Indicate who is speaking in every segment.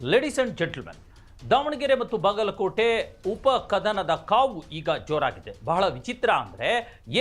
Speaker 1: Ladies and gentlemen, Davanagere ಮತ್ತು ಬಾಗಲಕೋಟೆ ಉಪ ಕದನದ ಕಾವು ಈಗ ಜೋರಾಗಿದೆ. ಬಹಳ ವಿಚಿತ್ರ ಅಂದರೆ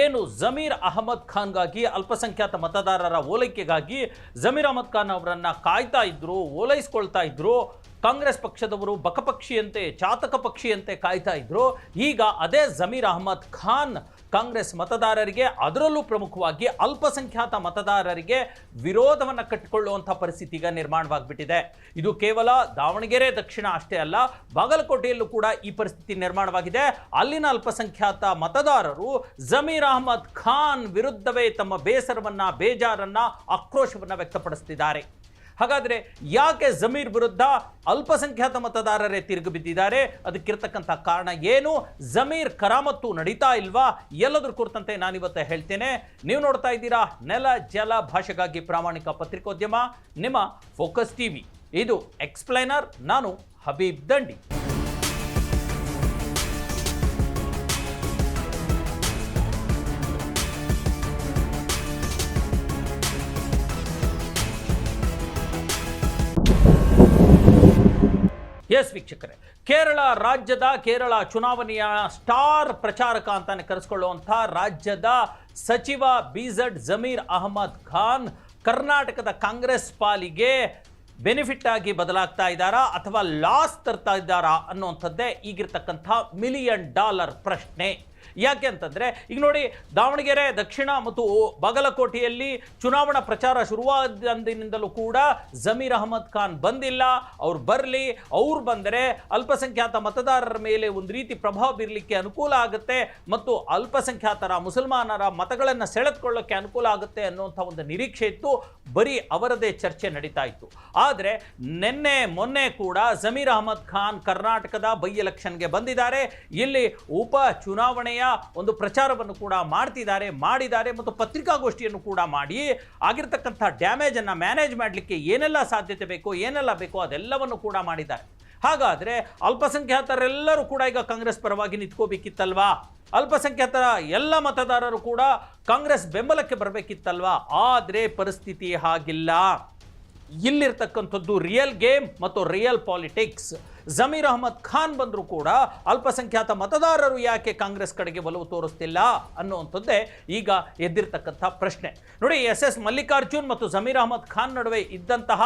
Speaker 1: ಏನು ಜಮೀರ್ ಅಹಮದ್ ಖಾನ್ಗಾಗಿ ಅಲ್ಪಸಂಖ್ಯಾತ ಮತದಾರರ ಓಲೈಕೆಗಾಗಿ ಜಮೀರ್ ಅಹಮದ್ ಖಾನ್ ಅವರನ್ನು ಕಾಯ್ತಾ ಇದ್ರು, ಓಲೈಸ್ಕೊಳ್ತಾ ಇದ್ರು. ಕಾಂಗ್ರೆಸ್ ಪಕ್ಷದವರು ಬಕಪಕ್ಷಿಯಂತೆ ಚಾತಕ ಪಕ್ಷಿಯಂತೆ ಕಾಯ್ತಾ ಇದ್ರು. ಈಗ ಅದೇ ಜಮೀರ್ ಅಹಮದ್ ಖಾನ್ ಕಾಂಗ್ರೆಸ್ ಮತದಾರರಿಗೆ, ಅದರಲ್ಲೂ ಪ್ರಮುಖವಾಗಿ ಅಲ್ಪಸಂಖ್ಯಾತ ಮತದಾರರಿಗೆ ವಿರೋಧವನ್ನು ಕಟ್ಟಿಕೊಳ್ಳುವಂಥ ಪರಿಸ್ಥಿತಿ ಈಗ ನಿರ್ಮಾಣವಾಗಿಬಿಟ್ಟಿದೆ. ಇದು ಕೇವಲ ದಾವಣಗೆರೆ ದಕ್ಷಿಣ ಅಷ್ಟೇ ಅಲ್ಲ, ಬಾಗಲಕೋಟೆಯಲ್ಲೂ ಕೂಡ ಈ ಪರಿಸ್ಥಿತಿ ನಿರ್ಮಾಣವಾಗಿದೆ. ಅಲ್ಲಿನ ಅಲ್ಪಸಂಖ್ಯಾತ ಮತದಾರರು ಜಮೀರ್ ಅಹಮದ್ ಖಾನ್ ವಿರುದ್ಧವೇ ತಮ್ಮ ಬೇಸರವನ್ನು, ಬೇಜಾರನ್ನು, ಆಕ್ರೋಶವನ್ನು ವ್ಯಕ್ತಪಡಿಸ್ತಿದ್ದಾರೆ. ಹಾಗಾದರೆ ಯಾಕೆ ಜಮೀರ್ ವಿರುದ್ಧ ಅಲ್ಪಸಂಖ್ಯಾತ ಮತದಾರರೇ ತಿರುಗಿ ಬಿದ್ದಿದ್ದಾರೆ? ಅದಕ್ಕಿರ್ತಕ್ಕಂಥ ಕಾರಣ ಏನು? ಜಮೀರ್ ಕರಾಮತ್ತು ನಡೀತಾ ಇಲ್ವಾ? ಎಲ್ಲದರ ಕುರಿತಂತೆ ನಾನಿವತ್ತು ಹೇಳ್ತೇನೆ. ನೀವು ನೋಡ್ತಾ ಇದ್ದೀರಾ ನೆಲ ಜಲ ಭಾಷೆಗಾಗಿ ಪ್ರಾಮಾಣಿಕ ಪತ್ರಿಕೋದ್ಯಮ, ನಿಮ್ಮ ಫೋಕಸ್ ಟಿವಿ. ಇದು ಎಕ್ಸ್ಪ್ಲೈನರ್. ನಾನು ಹಬೀಬ್ ದಂಡಿ. ಎಸ್ ವೀಕ್ಷಕರೇ, ಕೇರಳ ಚುನಾವಣೆಯ ಸ್ಟಾರ್ ಪ್ರಚಾರಕ ಅಂತಾನೆ ಕರೆಸಿಕೊಳ್ಳುವಂಥ ರಾಜ್ಯದ ಸಚಿವ BZ ಜಮೀರ್ ಅಹಮದ್ ಖಾನ್ ಕರ್ನಾಟಕದ ಕಾಂಗ್ರೆಸ್ ಪಾಲಿಗೆ ಬೆನಿಫಿಟ್ ಆಗಿ ಬದಲಾಗ್ತಾ ಇದ್ದಾರಾ ಅಥವಾ ಲಾಸ್ ತರ್ತಾ ಇದ್ದಾರಾ ಅನ್ನುವಂಥದ್ದೇ ಈಗಿರ್ತಕ್ಕಂಥ $1 ಮಿಲಿಯನ್ ಪ್ರಶ್ನೆ. ಯಾಕೆ ಅಂತಂದರೆ ಈಗ ನೋಡಿ, ದಾವಣಗೆರೆ ದಕ್ಷಿಣ ಮತ್ತು ಬಾಗಲಕೋಟೆಯಲ್ಲಿ ಚುನಾವಣಾ ಪ್ರಚಾರ ಶುರುವಾದಂದಿನಿಂದಲೂ ಕೂಡ ಜಮೀರ್ ಅಹಮದ್ ಖಾನ್ ಬಂದಿಲ್ಲ. ಅವ್ರು ಬರಲಿ, ಅವ್ರು ಬಂದರೆ ಅಲ್ಪಸಂಖ್ಯಾತ ಮತದಾರರ ಮೇಲೆ ಒಂದು ರೀತಿ ಪ್ರಭಾವ ಬೀರಲಿಕ್ಕೆ ಅನುಕೂಲ ಆಗುತ್ತೆ ಮತ್ತು ಅಲ್ಪಸಂಖ್ಯಾತರ ಮುಸಲ್ಮಾನರ ಮತಗಳನ್ನು ಸೆಳೆದುಕೊಳ್ಳೋಕ್ಕೆ ಅನುಕೂಲ ಆಗುತ್ತೆ ಅನ್ನುವಂಥ ಒಂದು ನಿರೀಕ್ಷೆ ಇತ್ತು. ಬರೀ ಅವರದೇ ಚರ್ಚೆ ನಡೀತಾ ಇತ್ತು. ಆದರೆ ಮೊನ್ನೆ ಕೂಡ ಜಮೀರ್ ಅಹಮದ್ ಖಾನ್ ಕರ್ನಾಟಕದ ಬೈ ಎಲೆಕ್ಷನ್ಗೆ ಬಂದಿದ್ದಾರೆ. ಇಲ್ಲಿ ಉಪ ಚುನಾವಣೆಯ ಒಂದು ಪ್ರಚಾರವನ್ನು ಕೂಡ ಮಾಡಿದ್ದಾರೆ ಮತ್ತು ಪತ್ರಿಕಾಗೋಷ್ಠಿಯನ್ನು ಕೂಡ ಮಾಡಿ ಆಗಿರ್ತಕ್ಕಂಥ ಡ್ಯಾಮೇಜ್ ಅನ್ನು ಮ್ಯಾನೇಜ್ ಮಾಡಲಿಕ್ಕೆ ಏನೆಲ್ಲ ಸಾಧ್ಯತೆ ಬೇಕೋ, ಏನೆಲ್ಲ ಬೇಕೋ ಅದೆಲ್ಲವನ್ನು ಕೂಡ ಮಾಡಿದ್ದಾರೆ. ಹಾಗಾದರೆ ಅಲ್ಪಸಂಖ್ಯಾತರೆಲ್ಲರೂ ಕೂಡ ಈಗ ಕಾಂಗ್ರೆಸ್ ಪರವಾಗಿ ನಿಂತ್ಕೋಬೇಕಿತ್ತಲ್ವಾ? ಅಲ್ಪಸಂಖ್ಯಾತರ ಎಲ್ಲ ಮತದಾರರು ಕೂಡ ಕಾಂಗ್ರೆಸ್ ಬೆಂಬಲಕ್ಕೆ ಬರಬೇಕಿತ್ತಲ್ವಾ? ಆದರೆ ಪರಿಸ್ಥಿತಿ ಹಾಗಿಲ್ಲ. ಇಲ್ಲಿರ್ತಕ್ಕಂಥದ್ದು ರಿಯಲ್ ಗೇಮ್ ಮತ್ತು ರಿಯಲ್ ಪಾಲಿಟಿಕ್ಸ್. ಜಮೀರ್ ಅಹಮದ್ ಖಾನ್ ಬಂದರೂ ಕೂಡ ಅಲ್ಪಸಂಖ್ಯಾತ ಮತದಾರರು ಯಾಕೆ ಕಾಂಗ್ರೆಸ್ ಕಡೆಗೆ ಒಲವು ತೋರಿಸ್ತಿಲ್ಲ ಅನ್ನುವಂಥದ್ದೇ ಈಗ ಎದ್ದಿರ್ತಕ್ಕಂಥ ಪ್ರಶ್ನೆ. ನೋಡಿ, SS ಮಲ್ಲಿಕಾರ್ಜುನ್ ಮತ್ತು ಜಮೀರ್ ಅಹಮದ್ ಖಾನ್ ನಡುವೆ ಇದ್ದಂತಹ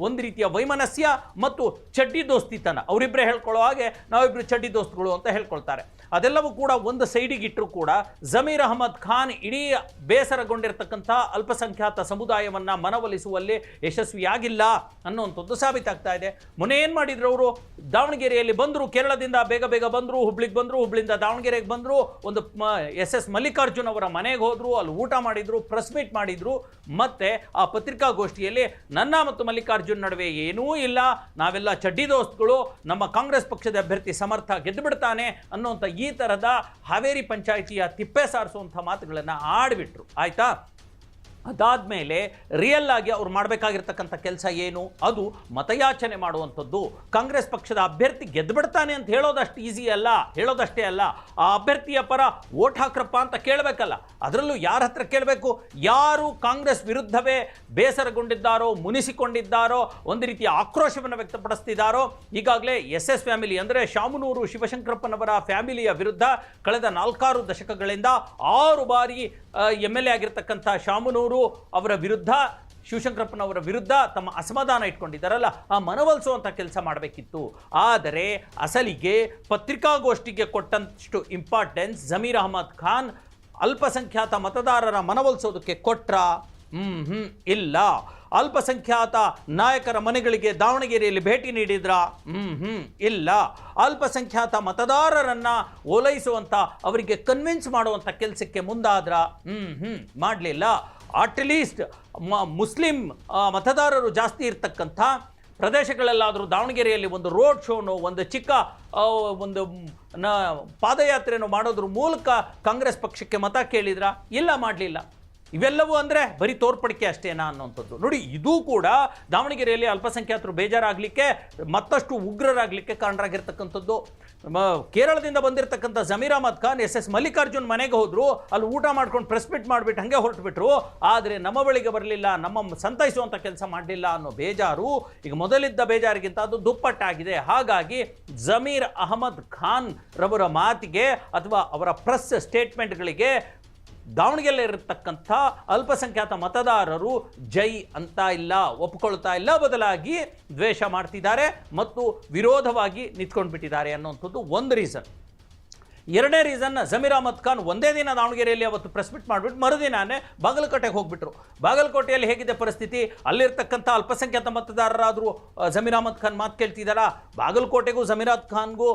Speaker 1: ಒಂದು ರೀತಿಯ ವೈಮನಸ್ಯ ಮತ್ತು ಚಡ್ಡಿ ದೋಸ್ತಿತನ, ಅವರಿಬ್ಬರೇ ಹೇಳ್ಕೊಳ್ಳೋ ಹಾಗೆ ನಾವಿಬ್ಬರು ಚಡ್ಡಿ ದೋಸ್ತಿಗಳು ಅಂತ ಹೇಳ್ಕೊಳ್ತಾರೆ. ಅದೆಲ್ಲವೂ ಕೂಡ ಒಂದು ಸೈಡಿಗೆ ಇಟ್ಟರೂ ಕೂಡ ಜಮೀರ್ ಅಹಮದ್ ಖಾನ್ ಇಡೀ ಬೇಸರಗೊಂಡಿರ್ತಕ್ಕಂಥ ಅಲ್ಪಸಂಖ್ಯಾತ ಸಮುದಾಯವನ್ನು ಮನವೊಲಿಸುವಲ್ಲಿ ಯಶಸ್ವಿಯಾಗಿಲ್ಲ ಅನ್ನುವಂಥದ್ದು ಸಾಬೀತಾಗ್ತಾ ಇದೆ. ಮೊನ್ನೆ ಏನು ಮಾಡಿದ್ರು ಅವರು? ದಾವಣಗೆರೆಯಲ್ಲಿ ಬಂದರು, ಕೇರಳದಿಂದ ಬೇಗ ಬಂದರು, ಹುಬ್ಳಿಗೆ ಬಂದರು, ಹುಬ್ಳಿಂದ ದಾವಣಗೆರೆಗೆ ಬಂದರು, ಒಂದು SS ಮಲ್ಲಿಕಾರ್ಜುನ್ ಅವರ ಮನೆಗೆ ಹೋದರು, ಅಲ್ಲಿ ಊಟ ಮಾಡಿದರು, ಪ್ರೆಸ್ ಮೀಟ್ ಮಾಡಿದರು. ಮತ್ತು ಆ ಪತ್ರಿಕಾಗೋಷ್ಠಿಯಲ್ಲಿ ನನ್ನ ಮತ್ತು ಮಲ್ಲಿಕಾರ್ಜುನ್ ನಡುವೆ ಏನೂ ಇಲ್ಲ, ನಾವೆಲ್ಲ ಚಡ್ಡಿ ದೋಸ್ತ್ಗಳು, ನಮ್ಮ ಕಾಂಗ್ರೆಸ್ ಪಕ್ಷದ ಅಭ್ಯರ್ಥಿ ಸಮರ್ಥ ಗೆದ್ದು ಬಿಡ್ತಾನೆ ಅನ್ನುವಂಥ ಈ ಥರದ ಹಾವೇರಿ ಪಂಚಾಯಿತಿಯ ತಿಪ್ಪೆ ಸಾರಿಸುವಂಥ ಮಾತುಗಳನ್ನು ಆಡಿಬಿಟ್ರು. ಆಯಿತಾ? ಅದಾದಮೇಲೆ ರಿಯಲ್ ಆಗಿ ಅವ್ರು ಮಾಡಬೇಕಾಗಿರ್ತಕ್ಕಂಥ ಕೆಲಸ ಏನು? ಅದು ಮತಯಾಚನೆ ಮಾಡುವಂಥದ್ದು. ಕಾಂಗ್ರೆಸ್ ಪಕ್ಷದ ಅಭ್ಯರ್ಥಿ ಗೆದ್ದು ಬಿಡ್ತಾನೆ ಅಂತ ಹೇಳೋದಷ್ಟು ಈಸಿ ಅಲ್ಲ, ಹೇಳೋದಷ್ಟೇ ಅಲ್ಲ, ಆ ಅಭ್ಯರ್ಥಿಯ ಪರ ಓಟ್ ಹಾಕ್ರಪ್ಪ ಅಂತ ಕೇಳಬೇಕಲ್ಲ. ಅದರಲ್ಲೂ ಯಾರ ಹತ್ರ ಕೇಳಬೇಕು? ಯಾರು ಕಾಂಗ್ರೆಸ್ ವಿರುದ್ಧವೇ ಬೇಸರಗೊಂಡಿದ್ದಾರೋ, ಮುನಿಸಿಕೊಂಡಿದ್ದಾರೋ, ಒಂದು ರೀತಿಯ ಆಕ್ರೋಶವನ್ನು ವ್ಯಕ್ತಪಡಿಸ್ತಿದ್ದಾರೋ. ಈಗಾಗಲೇ SS ಫ್ಯಾಮಿಲಿ ಅಂದರೆ ಶಾಮನೂರು ಶಿವಶಂಕರಪ್ಪನವರ ಫ್ಯಾಮಿಲಿಯ ವಿರುದ್ಧ ಕಳೆದ 4-6 ದಶಕಗಳಿಂದ 6 ಬಾರಿ MLA ಆಗಿರ್ತಕ್ಕಂಥ ಶಾಮನೂರು ಅವರ ವಿರುದ್ಧ, ಶಿವಶಂಕರಪ್ಪನವರ ವಿರುದ್ಧ ತಮ್ಮ ಅಸಮಾಧಾನ ಇಟ್ಕೊಂಡಿದ್ದಾರಲ್ಲ, ಆ ಮನವೊಲಿಸುವಂಥ ಕೆಲಸ ಮಾಡಬೇಕಿತ್ತು. ಆದರೆ ಅಸಲಿಗೆ ಪತ್ರಿಕಾಗೋಷ್ಠಿಗೆ ಕೊಟ್ಟಂತಷ್ಟು ಇಂಪಾರ್ಟೆನ್ಸ್ ಜಮೀರ್ ಅಹಮದ್ ಖಾನ್ ಅಲ್ಪಸಂಖ್ಯಾತ ಮತದಾರರ ಮನವೊಲಿಸೋದಕ್ಕೆ ಕೊಟ್ರಾ? ಇಲ್ಲ. ಅಲ್ಪಸಂಖ್ಯಾತ ನಾಯಕರ ಮನೆಗಳಿಗೆ ದಾವಣಗೆರೆಯಲ್ಲಿ ಭೇಟಿ ನೀಡಿದ್ರಾ? ಇಲ್ಲ. ಅಲ್ಪಸಂಖ್ಯಾತ ಮತದಾರರನ್ನು ಓಲೈಸುವಂಥ, ಅವರಿಗೆ ಕನ್ವಿನ್ಸ್ ಮಾಡುವಂಥ ಕೆಲಸಕ್ಕೆ ಮುಂದಾದ್ರ? ಮಾಡಲಿಲ್ಲ. ಅಟ್ಲೀಸ್ಟ್ ಮುಸ್ಲಿಂ ಮತದಾರರು ಜಾಸ್ತಿ ಇರ್ತಕ್ಕಂಥ ಪ್ರದೇಶಗಳಲ್ಲಾದರೂ ದಾವಣಗೆರೆಯಲ್ಲಿ ಒಂದು ರೋಡ್ ಶೋನೋ, ಒಂದು ಚಿಕ್ಕ ಒಂದು ಪಾದಯಾತ್ರೆನೋ ಮಾಡೋದ್ರ ಮೂಲಕ ಕಾಂಗ್ರೆಸ್ ಪಕ್ಷಕ್ಕೆ ಮತ ಕೇಳಿದ್ರಾ? ಇಲ್ಲ, ಮಾಡಲಿಲ್ಲ. ಇವೆಲ್ಲವೂ ಅಂದರೆ ಬರೀ ತೋರ್ಪಡಿಕೆ ಅಷ್ಟೇನಾ ಅನ್ನೋಂಥದ್ದು. ನೋಡಿ, ಇದು ಕೂಡ ದಾವಣಗೆರೆಯಲ್ಲಿ ಅಲ್ಪಸಂಖ್ಯಾತರು ಬೇಜಾರಾಗಲಿಕ್ಕೆ, ಮತ್ತಷ್ಟು ಉಗ್ರರಾಗಲಿಕ್ಕೆ ಕಾರಣರಾಗಿರ್ತಕ್ಕಂಥದ್ದು. ಕೇರಳದಿಂದ ಬಂದಿರತಕ್ಕಂಥ ಜಮೀರ್ ಅಹಮದ್ ಖಾನ್ SS ಮಲ್ಲಿಕಾರ್ಜುನ್ ಮನೆಗೆ ಹೋದ್ರು, ಅಲ್ಲಿ ಊಟ ಮಾಡ್ಕೊಂಡು ಪ್ರೆಸ್ ಮೀಟ್ ಮಾಡಿಬಿಟ್ಟು ಹಾಗೆ ಹೊರಟುಬಿಟ್ರು. ಆದರೆ ನಮ್ಮ ಬಳಿಗೆ ಬರಲಿಲ್ಲ, ನಮ್ಮ ಸಂತೈಸುವಂಥ ಕೆಲಸ ಮಾಡಲಿಲ್ಲ ಅನ್ನೋ ಬೇಜಾರು ಈಗ ಮೊದಲಿದ್ದ ಬೇಜಾರಿಗಿಂತ ಅದು ದುಪ್ಪಟ್ಟಾಗಿದೆ. ಹಾಗಾಗಿ ಜಮೀರ್ ಅಹಮದ್ ಖಾನ್ ರವರ ಮಾತಿಗೆ ಅಥವಾ ಅವರ ಪ್ರೆಸ್ ಸ್ಟೇಟ್ಮೆಂಟ್ಗಳಿಗೆ ದಾವಣಗೆರೆ ಇರತಕ್ಕಂಥ ಅಲ್ಪಸಂಖ್ಯಾತ ಮತದಾರರು ಜೈ ಅಂತ ಇಲ್ಲ, ಒಪ್ಕೊಳ್ತಾ ಇಲ್ಲ, ಬದಲಾಗಿ ದ್ವೇಷ ಮಾಡ್ತಿದ್ದಾರೆ ಮತ್ತು ವಿರೋಧವಾಗಿ ನಿಂತ್ಕೊಂಡು ಬಿಟ್ಟಿದ್ದಾರೆ ಅನ್ನೋಂಥದ್ದು ಒಂದು ರೀಸನ್. ಎರಡನೇ ರೀಸನ್, ಜಮೀರ್ ಅಹಮದ್ ಖಾನ್ ಒಂದೇ ದಿನ ದಾವಣಗೆರೆಯಲ್ಲಿ ಅವತ್ತು ಪ್ರೆಸ್ ಮೀಟ್ ಮಾಡಿಬಿಟ್ಟು ಮರುದಿನಾನೇ ಬಾಗಲಕೋಟೆಗೆ ಹೋಗ್ಬಿಟ್ರು. ಬಾಗಲಕೋಟೆಯಲ್ಲಿ ಹೇಗಿದೆ ಪರಿಸ್ಥಿತಿ? ಅಲ್ಲಿರ್ತಕ್ಕಂಥ ಅಲ್ಪಸಂಖ್ಯಾತ ಮತದಾರರಾದರೂ ಜಮೀರ್ ಅಹಮದ್ ಖಾನ್ ಮಾತು ಕೇಳ್ತಿದ್ದಾರಾ? ಬಾಗಲಕೋಟೆಗೂ ಜಮೀರ್ ಅಹಮದ್ ಖಾನ್ಗೂ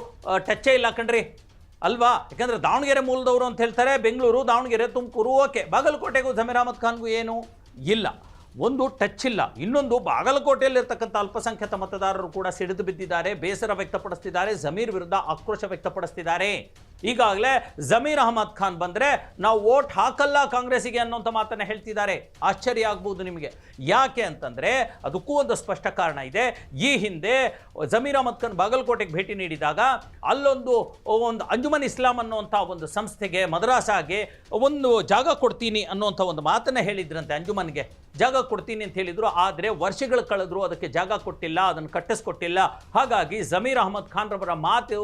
Speaker 1: ಟಚ್ಚೇ ಇಲ್ಲ ಕಣ್ರಿ, ಅಲ್ವಾ? ಯಾಕಂದರೆ ದಾವಣಗೆರೆ ಮೂಲದವರು ಅಂತ ಹೇಳ್ತಾರೆ, ಬೆಂಗಳೂರು, ದಾವಣಗೆರೆ, ತುಮಕೂರು, ಓಕೆ. ಬಾಗಲಕೋಟೆಗೂ ಜಮೀರ್ ಅಹಮದ್ ಖಾನ್ಗೂ ಏನೂ ಇಲ್ಲ, ಒಂದು ಟಚ್ ಇಲ್ಲ. ಇನ್ನೊಂದು, ಬಾಗಲಕೋಟೆಯಲ್ಲಿರ್ತಕ್ಕಂಥ ಅಲ್ಪಸಂಖ್ಯಾತ ಮತದಾರರು ಕೂಡ ಸಿಡಿದು ಬಿದ್ದಿದ್ದಾರೆ, ಬೇಸರ ವ್ಯಕ್ತಪಡಿಸ್ತಿದ್ದಾರೆ, ಜಮೀರ್ ವಿರುದ್ಧ ಆಕ್ರೋಶ ವ್ಯಕ್ತಪಡಿಸ್ತಿದ್ದಾರೆ. ಈಗಾಗಲೇ ಜಮೀರ್ ಅಹಮದ್ ಖಾನ್ ಬಂದರೆ ನಾವು ವೋಟ್ ಹಾಕಲ್ಲ ಕಾಂಗ್ರೆಸ್ಸಿಗೆ ಅನ್ನೋಂಥ ಮಾತನ್ನು ಹೇಳ್ತಿದ್ದಾರೆ. ಆಶ್ಚರ್ಯ ಆಗ್ಬೋದು ನಿಮಗೆ. ಯಾಕೆ ಅಂತಂದರೆ ಅದಕ್ಕೂ ಒಂದು ಸ್ಪಷ್ಟ ಕಾರಣ ಇದೆ. ಈ ಹಿಂದೆ ಜಮೀರ್ ಅಹಮದ್ ಖಾನ್ ಬಾಗಲಕೋಟೆಗೆ ಭೇಟಿ ನೀಡಿದಾಗ ಅಲ್ಲೊಂದು ಅಂಜುಮನ್ ಇಸ್ಲಾಂ ಅನ್ನುವಂಥ ಒಂದು ಸಂಸ್ಥೆಗೆ, ಮದ್ರಾಸಾಗೆ ಒಂದು ಜಾಗ ಕೊಡ್ತೀನಿ ಅನ್ನುವಂಥ ಒಂದು ಮಾತನ್ನು ಹೇಳಿದ್ರಂತೆ. ಅಂಜುಮನ್ಗೆ ಜಾಗ ಕೊಡ್ತೀನಿ ಅಂತ ಹೇಳಿದ್ರು, ಆದರೆ ವರ್ಷಗಳು ಕಳೆದ್ರು, ಅದಕ್ಕೆ ಜಾಗ ಕೊಟ್ಟಿಲ್ಲ, ಅದನ್ನು ಕಟ್ಟಿಸ್ಕೊಟ್ಟಿಲ್ಲ. ಹಾಗಾಗಿ ಜಮೀರ್ ಅಹಮದ್ ಖಾನ್ ರವರ ಮಾತು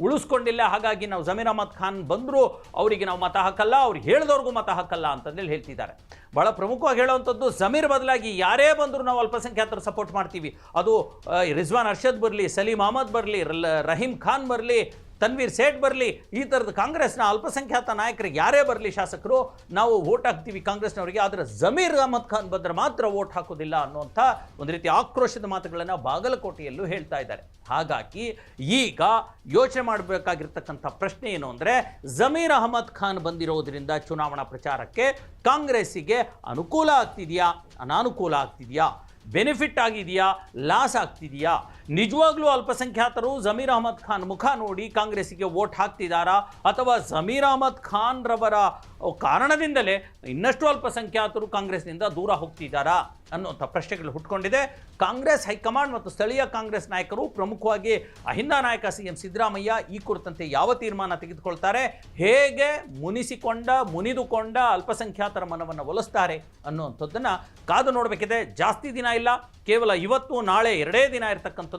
Speaker 1: ಉಳಿಸ್ಕೊಂಡಿಲ್ಲ. ಹಾಗಾಗಿ ನಾವು ಜಮೀರ್ ಅಹಮದ್ ಖಾನ್ ಬಂದರೂ ಅವರಿಗೆ ನಾವು ಮತ ಹಾಕಲ್ಲ, ಅವ್ರು ಹೇಳಿದವ್ರಿಗೂ ಮತ ಹಾಕಲ್ಲ ಅಂತಂದೇಳಿ ಹೇಳ್ತಿದ್ದಾರೆ. ಭಾಳ ಪ್ರಮುಖವಾಗಿ ಹೇಳುವಂಥದ್ದು, ಜಮೀರ್ ಬದಲಾಗಿ ಯಾರೇ ಬಂದರೂ ನಾವು ಅಲ್ಪಸಂಖ್ಯಾತರು ಸಪೋರ್ಟ್ ಮಾಡ್ತೀವಿ. ಅದು ರಿಜ್ವಾನ್ ಅರ್ಷದ್ ಬರಲಿ, ಸಲೀಂ ಅಹಮದ್ ಬರಲಿ, ರಹೀಂ ಖಾನ್ ಬರಲಿ, ತನ್ವೀರ್ ಸೇಠ್ ಬರಲಿ, ಈ ಥರದ ಕಾಂಗ್ರೆಸ್ನ ಅಲ್ಪಸಂಖ್ಯಾತ ನಾಯಕರಿಗೆ ಯಾರೇ ಬರಲಿ ಶಾಸಕರು, ನಾವು ವೋಟ್ ಹಾಕ್ತೀವಿ ಕಾಂಗ್ರೆಸ್ನವರಿಗೆ. ಆದರೆ ಜಮೀರ್ ಅಹಮದ್ ಖಾನ್ ಬಂದರೆ ಮಾತ್ರ ವೋಟ್ ಹಾಕೋದಿಲ್ಲ ಅನ್ನುವಂಥ ಒಂದು ರೀತಿ ಆಕ್ರೋಶದ ಮಾತುಗಳನ್ನು ಬಾಗಲಕೋಟೆಯಲ್ಲೂ ಹೇಳ್ತಾ ಇದ್ದಾರೆ. ಹಾಗಾಗಿ ಈಗ ಯೋಚನೆ ಮಾಡಬೇಕಾಗಿರ್ತಕ್ಕಂಥ ಪ್ರಶ್ನೆ ಏನು ಅಂದರೆ, ಜಮೀರ್ ಅಹಮದ್ ಖಾನ್ ಬಂದಿರೋದ್ರಿಂದ ಚುನಾವಣಾ ಪ್ರಚಾರಕ್ಕೆ ಕಾಂಗ್ರೆಸ್ಸಿಗೆ ಅನುಕೂಲ ಆಗ್ತಿದೆಯಾ, ಅನಾನುಕೂಲ ಆಗ್ತಿದೆಯಾ, ಬೆನಿಫಿಟ್ ಆಗಿದೆಯಾ, ಲಾಸ್ ಆಗ್ತಿದೆಯಾ? ನಿಜವಾಗ್ಲೂ ಅಲ್ಪಸಂಖ್ಯಾತರು ಜಮೀರ್ ಅಹಮದ್ ಖಾನ್ ಮುಖ ನೋಡಿ ಕಾಂಗ್ರೆಸ್ಸಿಗೆ ವೋಟ್ ಹಾಕ್ತಿದ್ದಾರಾ, ಅಥವಾ ಜಮೀರ್ ಅಹಮದ್ ಖಾನ್ ರವರ ಕಾರಣದಿಂದಲೇ ಇನ್ನಷ್ಟು ಅಲ್ಪಸಂಖ್ಯಾತರು ಕಾಂಗ್ರೆಸ್ನಿಂದ ದೂರ ಹೋಗ್ತಿದ್ದಾರಾ ಅನ್ನುವಂಥ ಪ್ರಶ್ನೆಗಳು ಹುಟ್ಕೊಂಡಿದೆ. ಕಾಂಗ್ರೆಸ್ ಹೈಕಮಾಂಡ್ ಮತ್ತು ಸ್ಥಳೀಯ ಕಾಂಗ್ರೆಸ್ ನಾಯಕರು, ಪ್ರಮುಖವಾಗಿ ಅಹಿಂದ ನಾಯಕ CM ಸಿದ್ದರಾಮಯ್ಯ ಈ ಕುರಿತಂತೆ ಯಾವ ತೀರ್ಮಾನ ತೆಗೆದುಕೊಳ್ತಾರೆ, ಹೇಗೆ ಮುನಿದುಕೊಂಡ ಅಲ್ಪಸಂಖ್ಯಾತರ ಮನವನ್ನು ಒಲಿಸ್ತಾರೆ ಅನ್ನುವಂಥದ್ದನ್ನು ಕಾದು ನೋಡಬೇಕಿದೆ. ಜಾಸ್ತಿ ದಿನ ಇಲ್ಲ, ಕೇವಲ ಇವತ್ತು ನಾಳೆ 2 ದಿನ ಇರತಕ್ಕಂಥದ್ದು.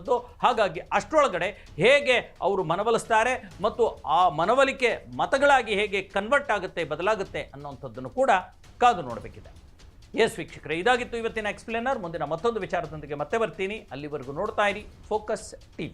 Speaker 1: ಹಾಗಾಗಿ ಅಷ್ಟರೊಳಗಡೆ ಹೇಗೆ ಅವರು ಮನವೊಲಿಸ್ತಾರೆ ಮತ್ತು ಆ ಮನವೊಲಿಕೆ ಮತಗಳಾಗಿ ಹೇಗೆ ಕನ್ವರ್ಟ್ ಆಗುತ್ತೆ, ಬದಲಾಗುತ್ತೆ ಅನ್ನುವಂಥದ್ದನ್ನು ಕೂಡ ಕಾದು ನೋಡಬೇಕಿದೆ. ಎಸ್ ವೀಕ್ಷಕರೇ, ಇದಾಗಿತ್ತು ಇವತ್ತಿನ ಎಕ್ಸ್ಪ್ಲೇನರ್. ಮುಂದಿನ ಮತ್ತೊಂದು ವಿಚಾರದೊಂದಿಗೆ ಮತ್ತೆ ಬರ್ತೀನಿ. ಅಲ್ಲಿವರೆಗೂ ನೋಡ್ತಾ ಇರಿ ಫೋಕಸ್ TV.